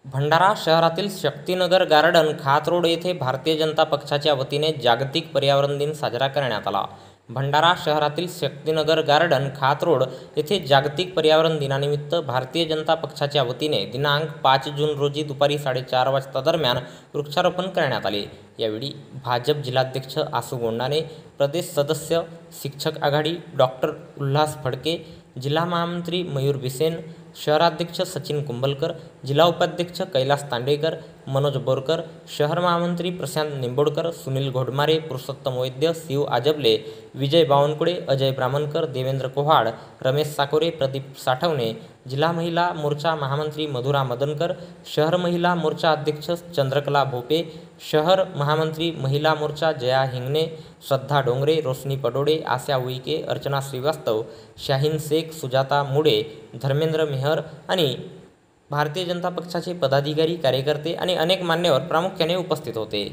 भंडारा शहरातील शक्तीनगर गार्डन खातरोड येथे भारतीय जनता पक्षाच्या वतीने जागतिक पर्यावरण दिन साजरा करण्यात आला। भंडारा शहरातील शक्तीनगर गार्डन खातरोड येथे जागतिक पर्यावरण दिनानिमित्त भारतीय जनता पक्षाच्या वतीने दिनांक 5 जून रोजी दुपारी 4:30 वाजता दरम्यान वृक्षारोपण करण्यात आले। यावेळी भाजप जिल्हाध्यक्ष आसू गोंडाने, प्रदेश सदस्य शिक्षक आघाडी डॉक्टर उल्हास फडके, जिल्हा महामंत्री मयूर बिसेन, शहराध्यक्ष सचिन कुंभलकर, जिल्हा उपाध्यक्ष कैलास तांडेकर, मनोज बोरकर, शहर महामंत्री प्रशांत निंबोडकर, सुनील घोडमारे, पुरुषोत्तम वैद्य, शिव आजबले, विजय बावनकुळे, अजय ब्राह्मणकर, देवेंद्र कोहाड, रमेश साकोरे, प्रदीप साठवणे, जिल्हा महिला मोर्चा महामंत्री मधुरा मदनकर, शहर महिला मोर्चा अध्यक्ष चंद्रकला भोपे, शहर महामंत्री महिला मोर्चा जया हिंगणे, श्रद्धा डोंगरे, रोशनी पडोडे, आशा उईके, अर्चना श्रीवास्तव, शाहीन शेख, सुजाता मुडे, धर्मेंद्र मेहर आणि भारतीय जनता पक्षाचे पदाधिकारी, कार्यकर्ते आणि अनेक मान्यवर प्रामुख्याने उपस्थित होते।